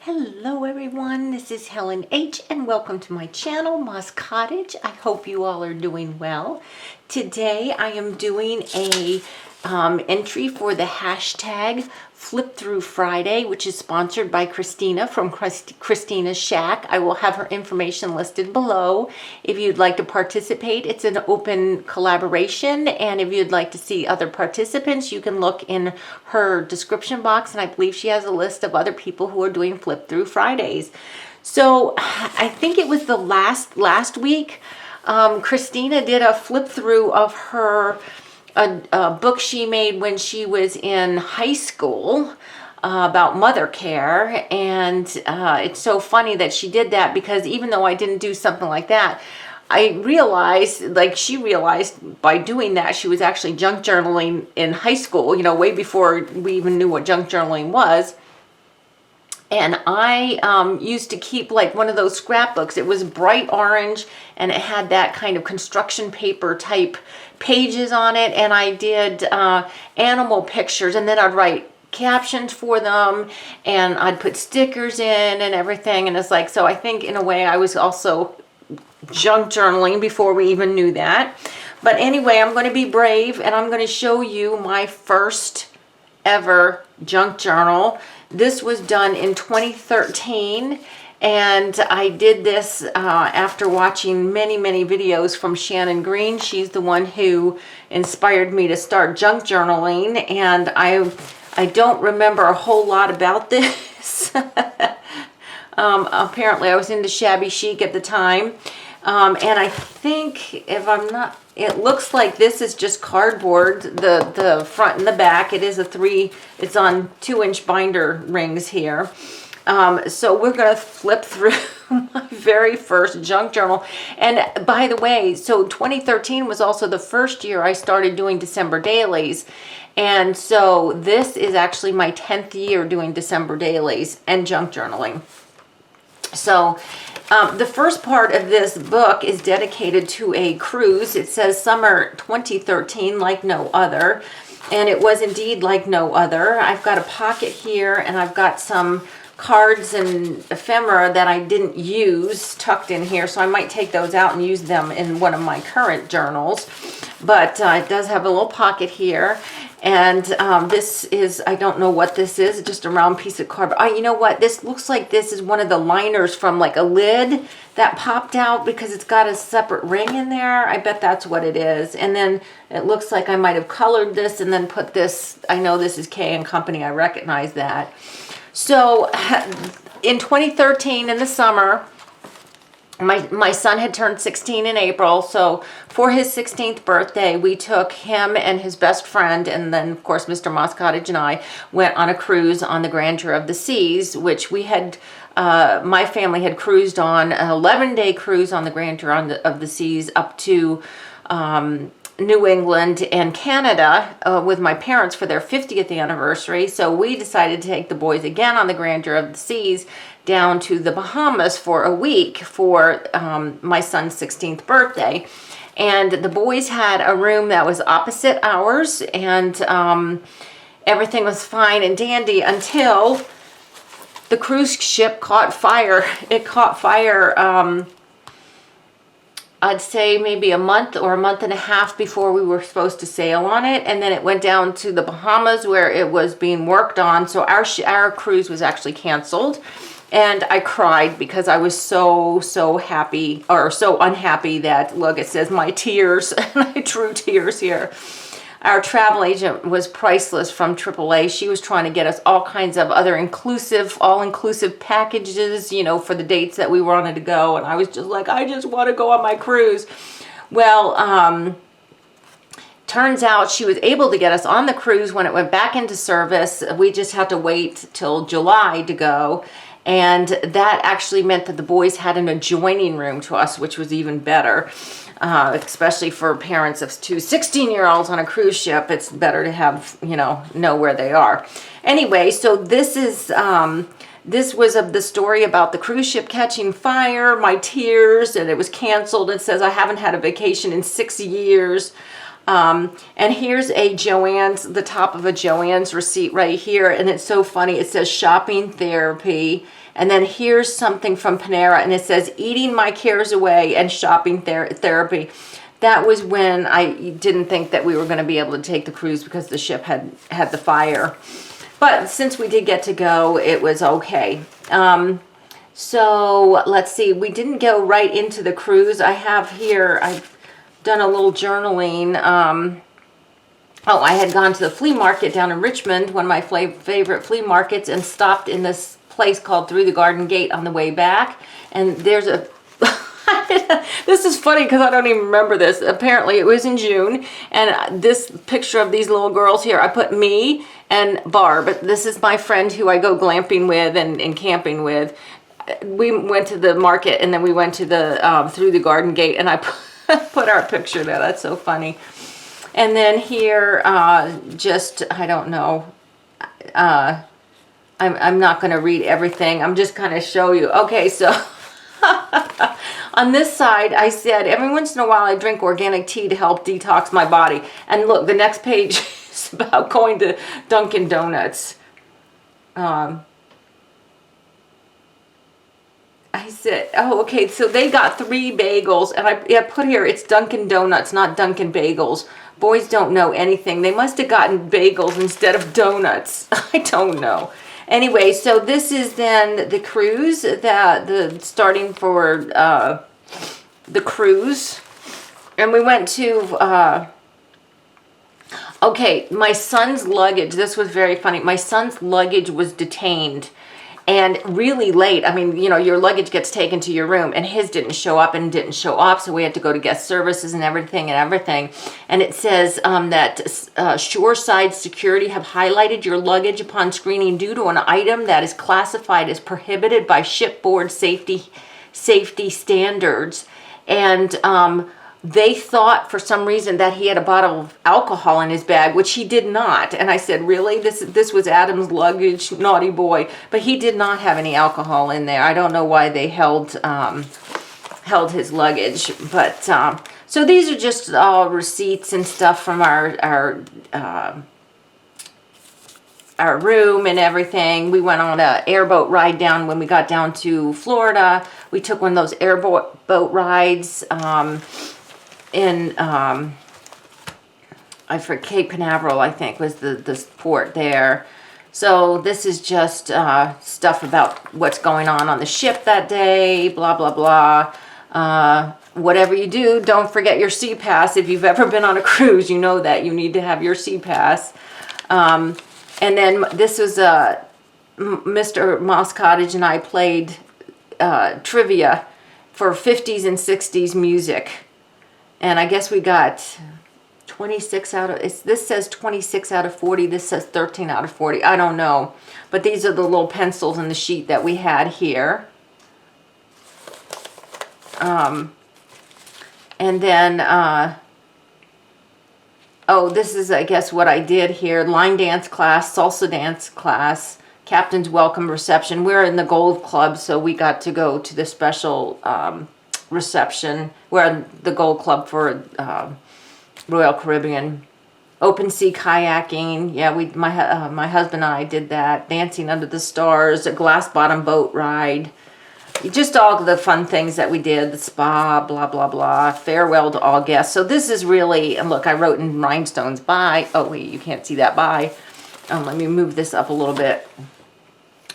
Hello everyone, this is Helen H. and welcome to my channel, Moss Cottage. I hope you all are doing well. Today I am doing a entry for the hashtag Flip Through Friday, which is sponsored by Kristina from Kristina's Shack. I will have her information listed below if you'd like to participate. It's an open collaboration, and if you'd like to see other participants, you can look in her description box, and I believe she has a list of other people who are doing Flip Through Fridays. So I think it was the last week, Kristina did a flip through of her a book she made when she was in high school about mother care. And it's so funny that she did that, because even though I didn't do something like that, I realized, like she realized by doing that, she was actually junk journaling in high school, way before we even knew what junk journaling was. And I used to keep like one of those scrapbooks. It was bright orange and it had that kind of construction paper type pages on it. And I did animal pictures, and then I'd write captions for them, and I'd put stickers in and everything. And it's like, so I think in a way I was also junk journaling before we even knew that. But anyway, I'm going to be brave and I'm going to show you my first ever junk journal. This was done in 2013, and I did this after watching many videos from Shannon Green. She's the one who inspired me to start junk journaling, and I don't remember a whole lot about this. Apparently I was into shabby chic at the time. And I think, if I'm not, it looks like this is just cardboard, the front and the back. It is it's on 2-inch binder rings here. So we're going to flip through my very first junk journal. And by the way, so 2013 was also the first year I started doing December dailies. And so this is actually my 10th year doing December dailies and junk journaling. So the first part of this book is dedicated to a cruise. It says summer 2013, like no other. And it was indeed like no other. I've got a pocket here, and I've got some cards and ephemera that I didn't use tucked in here. So I might take those out and use them in one of my current journals. But it does have a little pocket here. And this is, I don't know what this is, just a round piece of cardboard. You know what? This looks like this is one of the liners from like a lid that popped out, because it's got a separate ring in there. I bet that's what it is. And then it looks like I might have colored this and then put this. I know this is K & Company. I recognize that. So in 2013, in the summer, my son had turned 16 in April, so for his 16th birthday, we took him and his best friend, and then, of course, Mr. Moss Cottage and I went on a cruise on the Grandeur of the Seas, which we had, my family had cruised on, an 11-day cruise on the Grandeur of the Seas up to New England and Canada with my parents for their 50th anniversary. So we decided to take the boys again on the Grandeur of the Seas down to the Bahamas for a week for my son's 16th birthday. And the boys had a room that was opposite ours, and everything was fine and dandy until the cruise ship caught fire. It caught fire, I'd say maybe a month or a month and a half before we were supposed to sail on it. And then it went down to the Bahamas where it was being worked on. So our cruise was actually canceled. And I cried because I was so happy, or so unhappy that, look, it says my tears, and I drew tears here. Our travel agent was priceless from AAA. She was trying to get us all kinds of other all-inclusive packages, for the dates that we wanted to go. And I was just like, I just want to go on my cruise. Well, turns out she was able to get us on the cruise when it went back into service. We just had to wait till July to go. And that actually meant that the boys had an adjoining room to us, which was even better. Especially for parents of 2 16-year-olds on a cruise ship, it's better to have, know where they are. Anyway, so this is, this was the story about the cruise ship catching fire, my tears, and it was canceled. It says I haven't had a vacation in 6 years. And here's the top of a Joann's receipt right here. And it's so funny. It says shopping therapy. And then here's something from Panera, and it says, eating my cares away and shopping therapy. That was when I didn't think that we were going to be able to take the cruise because the ship had the fire. But since we did get to go, it was okay. So let's see, we didn't go right into the cruise. I have here, I've done a little journaling. Oh, I had gone to the flea market down in Richmond, one of my favorite flea markets, and stopped in this place called Through the Garden Gate on the way back. And there's a, this is funny because I don't even remember this. Apparently it was in June, and this picture of these little girls here, I put me and Barb. This is my friend who I go glamping with and camping with. We went to the market, and then we went to the Through the Garden Gate, and I put our picture there. That's so funny. And then here, just, I don't know, I'm not going to read everything. I'm just going to show you. Okay, so on this side, I said, every once in a while I drink organic tea to help detox my body. And look, the next page is about going to Dunkin' Donuts. I said, oh, okay, so they got 3 bagels, and I put here, it's Dunkin' Donuts, not Dunkin' Bagels. Boys don't know anything. They must have gotten bagels instead of donuts. I don't know. Anyway, so this is then the cruise, the starting for the cruise. And we went to, okay, my son's luggage, this was very funny. My son's luggage was detained. And really late, I mean, you know, your luggage gets taken to your room, and his didn't show up and didn't show up, so we had to go to guest services and everything. And it says that shoreside security have highlighted your luggage upon screening due to an item that is classified as prohibited by shipboard safety standards. And they thought for some reason that he had a bottle of alcohol in his bag, which he did not. And I said, really? This was Adam's luggage, naughty boy. But he did not have any alcohol in there. I don't know why they held his luggage. But so these are just all receipts and stuff from our room and everything. We went on an airboat ride down when we got down to Florida. We took one of those airboat rides in I forget, Cape Canaveral, I think, was the port there. So this is just stuff about what's going on the ship that day, blah, blah, blah. Whatever you do, don't forget your sea pass. If you've ever been on a cruise, you know that you need to have your sea pass. And then this was Mr. Moss Cottage and I played trivia for 50s and 60s music. And I guess we got 26 out of, this says 26 out of 40, this says 13 out of 40, I don't know. But these are the little pencils in the sheet that we had here. And then, oh, this is, I guess, what I did here. Line dance class, salsa dance class, captain's welcome reception. We're in the Gold Club, so we got to go to the special reception. We're in the Gold Club for Royal Caribbean. Open sea kayaking. Yeah, my husband and I did that. Dancing under the stars, a glass bottom boat ride. Just all the fun things that we did. The spa, blah, blah, blah. Farewell to all guests. So this is really, and look, I wrote in rhinestones, bye. Oh, wait, you can't see that, bye. Let me move this up a little bit.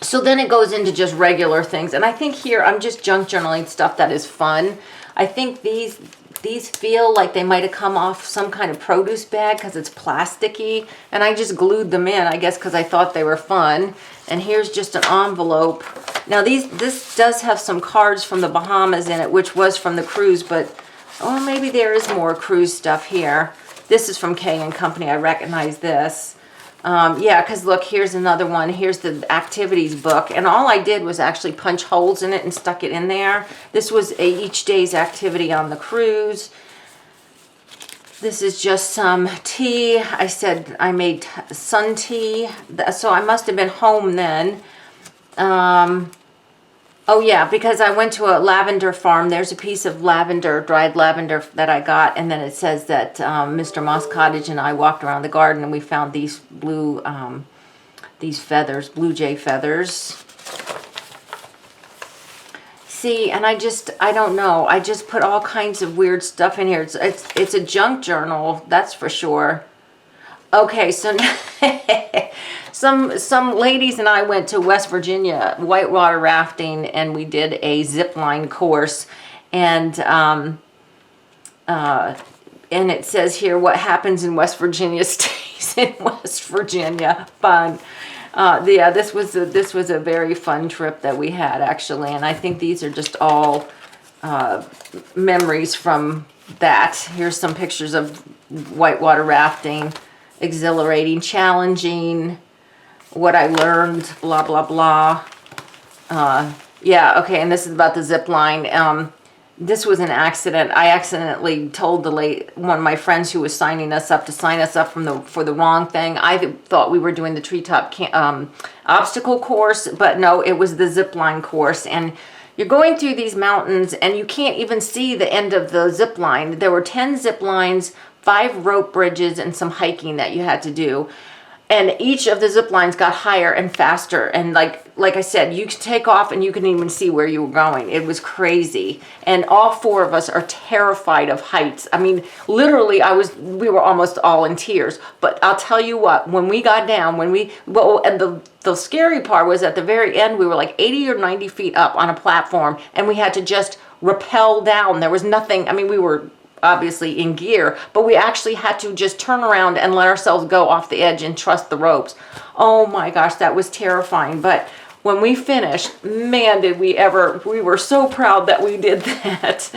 So then it goes into just regular things. And I think here I'm just junk journaling stuff that is fun. I think these feel like they might have come off some kind of produce bag because it's plasticky. And I just glued them in, I guess, because I thought they were fun. And here's just an envelope. Now this does have some cards from the Bahamas in it, which was from the cruise, but oh, maybe there is more cruise stuff here. This is from K & Company. I recognize this. Yeah, because look, here's another one. Here's the activities book. And all I did was actually punch holes in it and stuck it in there. This was each day's activity on the cruise. This is just some tea. I said I made sun tea. So I must have been home then. Oh yeah, because I went to a lavender farm. There's a piece of lavender, dried lavender that I got, and then it says that Mr. Moss Cottage and I walked around the garden and we found these feathers, blue jay feathers. See, and I don't know. I just put all kinds of weird stuff in here. It's a junk journal, that's for sure. Okay, so some ladies and I went to West Virginia whitewater rafting, and we did a zip line course, and it says here, what happens in West Virginia stays in West Virginia. Fun. Yeah, this was a very fun trip that we had, actually, and I think these are just all memories from that. Here's some pictures of whitewater rafting. Exhilarating, challenging, what I learned, blah, blah, blah. Yeah, okay, and this is about the zip line. This was an accident. I accidentally told one of my friends who was signing us up to sign us up for the wrong thing. I thought we were doing the treetop obstacle course, but no, it was the zip line course. And you're going through these mountains, and you can't even see the end of the zip line. There were 10 zip lines, 5 rope bridges, and some hiking that you had to do. And each of the zip lines got higher and faster. And like I said, you could take off and you couldn't even see where you were going. It was crazy. And all 4 of us are terrified of heights. I mean, literally, we were almost all in tears. But I'll tell you what, when we got down, and the scary part was at the very end, we were like 80 or 90 feet up on a platform, and we had to just rappel down. There was nothing, I mean, we were obviously in gear, but we actually had to just turn around and let ourselves go off the edge and trust the ropes. Oh my gosh, that was terrifying. But when we finished, man, we were so proud that we did that.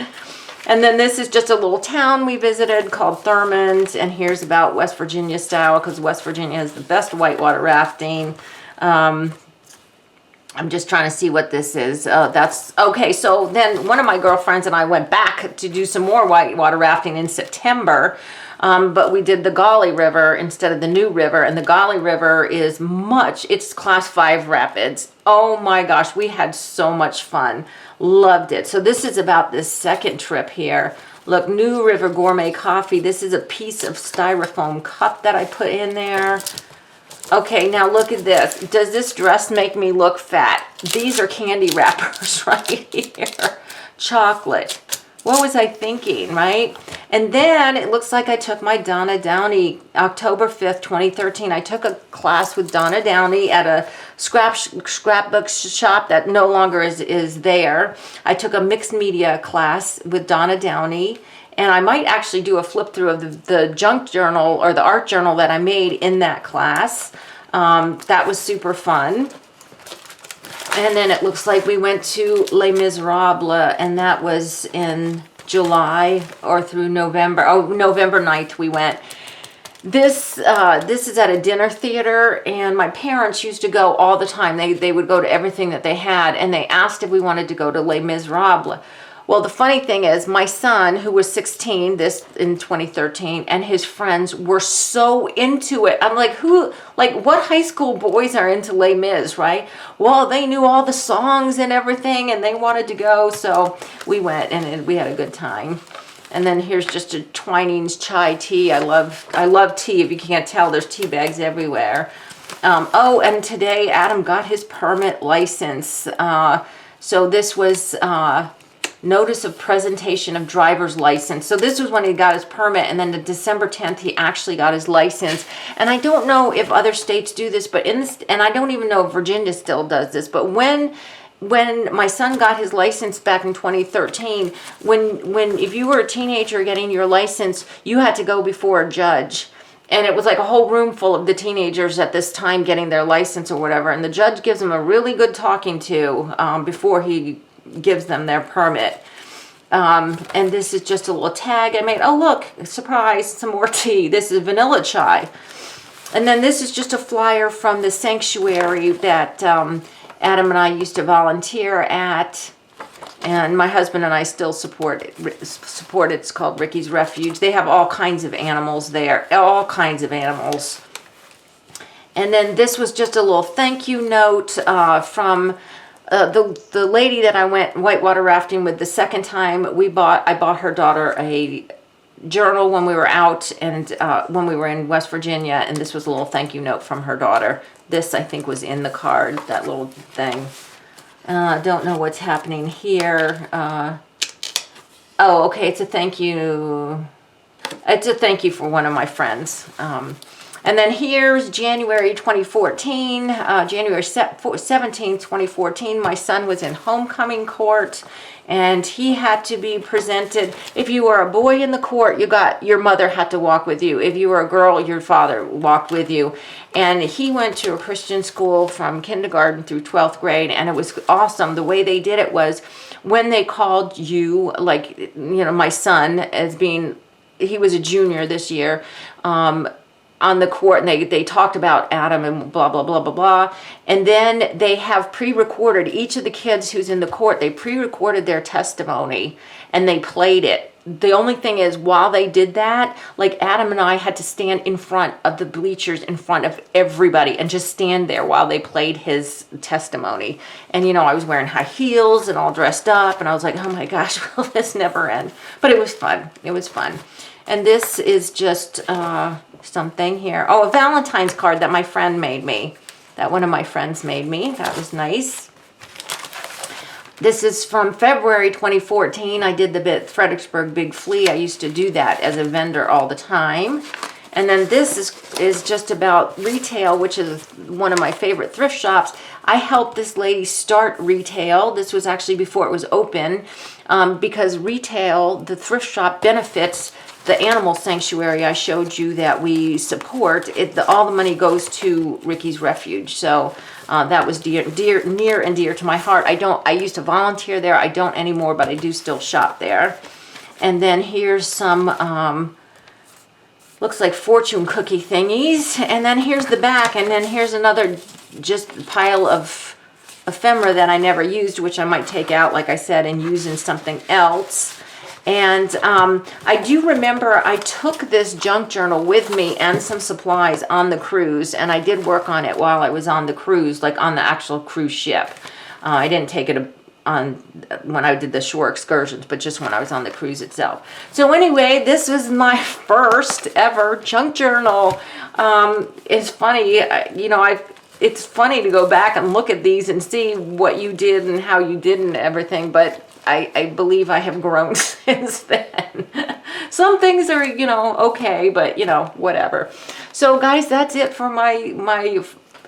And then this is just a little town we visited called Thurmond, and here's about West Virginia style, because West Virginia has the best whitewater rafting. I'm just trying to see what this is. That's okay. So then one of my girlfriends and I went back to do some more whitewater rafting in September. But we did the Gauley River instead of the New River. And the Gauley River it's class 5 rapids. Oh my gosh, we had so much fun. Loved it. So this is about this second trip here. Look, New River Gourmet Coffee. This is a piece of styrofoam cup that I put in there. Okay, now look at this. Does this dress make me look fat? These are candy wrappers right here. Chocolate. What was I thinking, right? And then it looks like I took my Donna Downey, October 5th, 2013. I took a class with Donna Downey at a scrapbook shop that no longer is there. I took a mixed media class with Donna Downey. And I might actually do a flip through of the junk journal or the art journal that I made in that class. That was super fun. And then it looks like we went to Les Miserables, and that was in July or through November. Oh, November 9th we went. This is at a dinner theater, and my parents used to go all the time. They would go to everything that they had, and they asked if we wanted to go to Les Miserables. Well, the funny thing is, my son, who was 16 in 2013, and his friends were so into it. I'm like, what high school boys are into Les Mis, right? Well, they knew all the songs and everything, and they wanted to go, so we went, and we had a good time. And then here's just a Twinings chai tea. I love tea. If you can't tell, there's tea bags everywhere. Oh, and today Adam got his permit license. So this was notice of presentation of driver's license. So this was when he got his permit, and then the December 10th he actually got his license. And I don't know if other states do this, but and I don't even know if Virginia still does this, but when my son got his license back in 2013, if you were a teenager getting your license, you had to go before a judge. And it was like a whole room full of the teenagers at this time getting their license or whatever. And the judge gives them a really good talking to before he gives them their permit. And this is just a little tag I made. Oh, look, surprise, some more tea. This is vanilla chai. And then this is just a flyer from the sanctuary that Adam and I used to volunteer at. And my husband and I still support it. It's called Ricky's Refuge. They have all kinds of animals there. All kinds of animals. And then this was just a little thank you note from the lady that I went whitewater rafting with the second time. I bought her daughter a journal when we were out and when we were in West Virginia, and this was a little thank you note from her daughter. This, I think, was in the card, that little thing. Don't know what's happening here. Oh, okay, it's a thank you. It's a thank you for one of my friends. And then here's January 2014, January 17th, 2014. My son was in homecoming court, and he had to be presented. If you were a boy in the court, your mother had to walk with you. If you were a girl, your father walked with you. And he went to a Christian school from kindergarten through 12th grade, and it was awesome. The way they did it was when they called you, like, you know, my son as being, he was a junior this year, on the court, and they talked about Adam and blah, blah, blah, blah, blah. And then they have pre-recorded, each of the kids who's in the court, they pre-recorded their testimony and they played it. The only thing is, while they did that, like Adam and I had to stand in front of the bleachers in front of everybody and just stand there while they played his testimony. And, you know, I was wearing high heels and all dressed up, and I was like, oh my gosh, will this never end? But it was fun. It was fun. And this is just something here. Oh, a Valentine's card that my friend made me. That one of my friends made me. That was nice. This is from February 2014. I did the Fredericksburg Big Flea. I used to do that as a vendor all the time. And then this is just about retail, which is one of my favorite thrift shops. I helped this lady start retail. This was actually before it was open, because retail, the thrift shop, benefits the animal sanctuary I showed you that we support. All the money goes to Ricky's Refuge. So that was near and dear to my heart. I used to volunteer there. I don't anymore, but I do still shop there. And then here's some, looks like fortune cookie thingies. And then here's the back. And then here's another just pile of ephemera that I never used, which I might take out, like I said, and use in something else. And I do remember I took this junk journal with me and some supplies on the cruise, and I did work on it while I was on the cruise, like on the actual cruise ship. I didn't take it on when I did the shore excursions, but just when I was on the cruise itself. So anyway, this was my first ever junk journal. It's funny, you know, it's funny to go back and look at these and see what you did and how you did and everything, but I believe I have grown since then. Some things are, you know, okay, but, you know, whatever. So, guys, that's it for my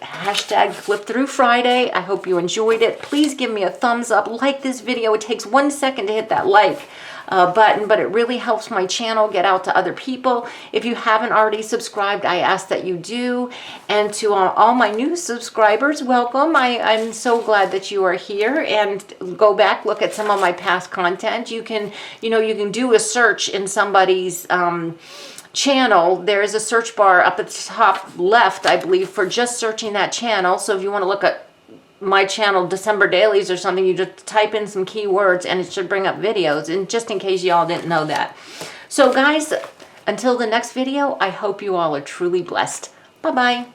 hashtag Flip Through Friday. I hope you enjoyed it. Please give me a thumbs up. Like this video. It takes 1 second to hit that like button, but it really helps my channel get out to other people. If you haven't already subscribed, I ask that you do. And to all my new subscribers, welcome. I'm so glad that you are here. And go back, look at some of my past content. You can do a search in somebody's channel. There is a search bar up at the top left, I believe, for just searching that channel. So if you want to look at my channel, December Dailies or something, you just type in some keywords and it should bring up videos. And just in case y'all didn't know that. So guys, until the next video, I hope you all are truly blessed. Bye-bye.